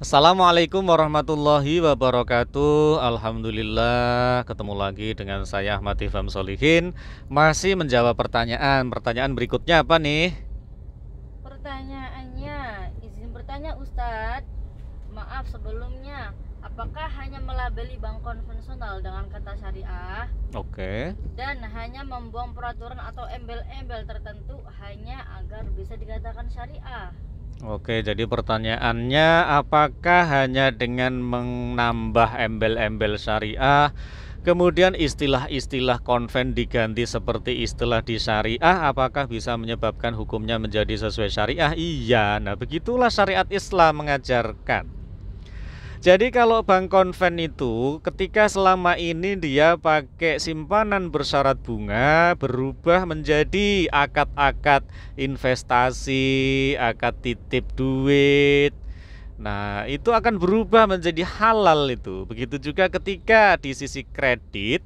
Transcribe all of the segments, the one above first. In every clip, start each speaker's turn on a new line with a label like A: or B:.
A: Assalamualaikum warahmatullahi wabarakatuh. Alhamdulillah ketemu lagi dengan saya Ahmad Tifam Solihin. Masih menjawab pertanyaan berikutnya apa nih?
B: Pertanyaannya, izin bertanya Ustadz. Maaf sebelumnya, apakah hanya melabeli bank konvensional dengan kata syariah
A: Oke.
B: dan hanya membuang peraturan atau embel-embel tertentu hanya agar bisa dikatakan syariah?
A: Oke, jadi pertanyaannya apakah hanya dengan menambah embel-embel syariah kemudian istilah-istilah konven diganti seperti istilah di syariah, apakah bisa menyebabkan hukumnya menjadi sesuai syariah? Iya, nah begitulah syariat Islam mengajarkan. Jadi kalau bank konven itu ketika selama ini dia pakai simpanan bersyarat bunga berubah menjadi akad-akad investasi, akad titip duit. Nah, itu akan berubah menjadi halal itu. Begitu juga ketika di sisi kredit,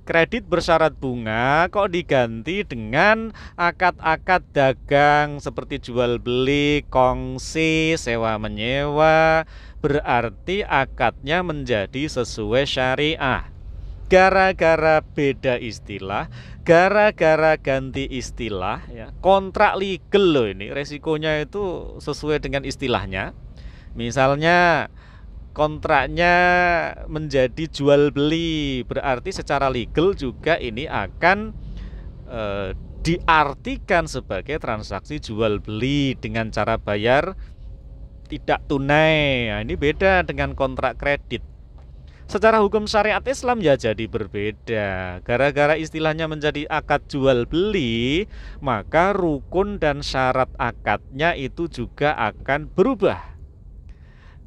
A: kredit bersyarat bunga kok diganti dengan akad-akad dagang seperti jual beli, kongsi, sewa menyewa, berarti akadnya menjadi sesuai syariah. Gara-gara beda istilah, gara-gara ganti istilah ya, kontrak legal loh ini, resikonya itu sesuai dengan istilahnya. Misalnya kontraknya menjadi jual beli, berarti secara legal juga ini akan diartikan sebagai transaksi jual beli dengan cara bayar tidak tunai. Nah, ini beda dengan kontrak kredit. Secara hukum syariat Islam ya jadi berbeda. Gara-gara istilahnya menjadi akad jual beli, maka rukun dan syarat akadnya itu juga akan berubah.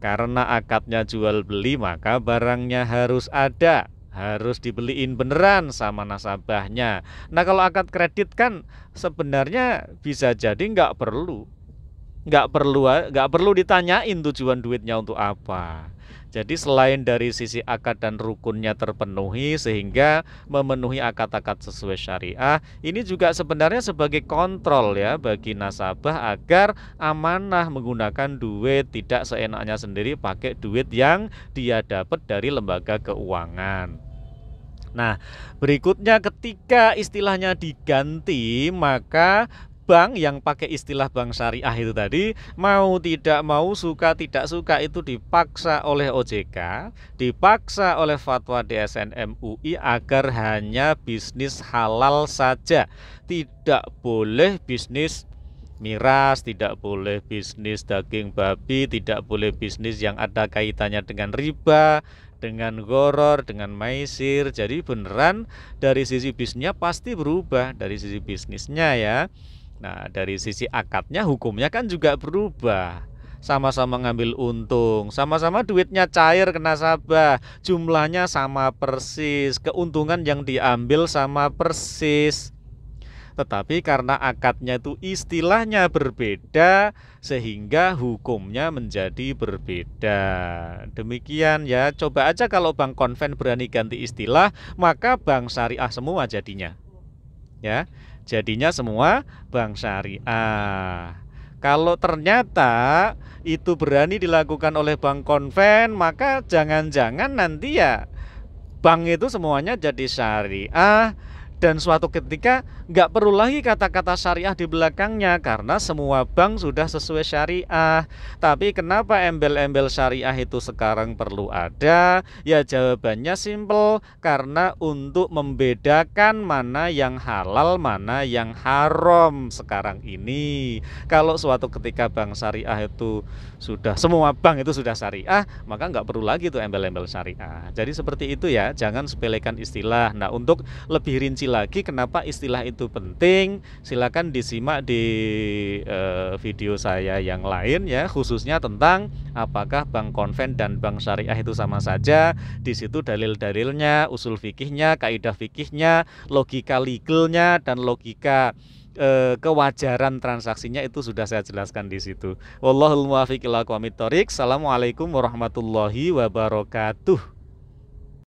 A: Karena akadnya jual beli, maka barangnya harus ada, harus dibeliin beneran sama nasabahnya. Nah, kalau akad kredit kan sebenarnya bisa jadi nggak perlu ditanyain tujuan duitnya untuk apa. Jadi selain dari sisi akad dan rukunnya terpenuhi sehingga memenuhi akad-akad sesuai syariah, ini juga sebenarnya sebagai kontrol ya bagi nasabah agar amanah menggunakan duit, tidak seenaknya sendiri pakai duit yang dia dapat dari lembaga keuangan. Nah, berikutnya ketika istilahnya diganti, maka bank yang pakai istilah bank syariah itu tadi mau tidak mau, suka tidak suka, itu dipaksa oleh OJK, dipaksa oleh fatwa DSN MUI agar hanya bisnis halal saja. Tidak boleh bisnis miras, tidak boleh bisnis daging babi, tidak boleh bisnis yang ada kaitannya dengan riba, dengan goror, dengan maisir. Jadi beneran dari sisi bisnisnya pasti berubah, dari sisi bisnisnya ya. Nah, dari sisi akadnya, hukumnya kan juga berubah. Sama-sama ngambil untung, sama-sama duitnya cair ke nasabah, jumlahnya sama persis, keuntungan yang diambil sama persis. Tetapi karena akadnya itu istilahnya berbeda, sehingga hukumnya menjadi berbeda. Demikian ya, coba aja kalau bank konven berani ganti istilah, maka bank syariah semua jadinya. Ya, jadinya semua bank syariah. Kalau ternyata itu berani dilakukan oleh bank konven, maka jangan-jangan nanti ya bank itu semuanya jadi syariah, dan suatu ketika nggak perlu lagi kata-kata syariah di belakangnya karena semua bank sudah sesuai syariah. Tapi kenapa embel-embel syariah itu sekarang perlu ada? Ya jawabannya simple, karena untuk membedakan mana yang halal, mana yang haram sekarang ini. Kalau suatu ketika bank syariah itu sudah, semua bank itu sudah syariah, maka nggak perlu lagi tuh embel-embel syariah. Jadi seperti itu ya, jangan sepelekan istilah. Nah, untuk lebih rinci lagi kenapa istilah itu penting, silakan disimak di video saya yang lain ya, khususnya tentang apakah bank konven dan bank syariah itu sama saja. Di situ dalil-dalilnya, usul fikihnya, kaidah fikihnya, logika legalnya, dan logika kewajaran transaksinya itu sudah saya jelaskan di situ. Wallahul muwaffiq ila aqwamit thoriq. Assalamualaikum warahmatullahi wabarakatuh.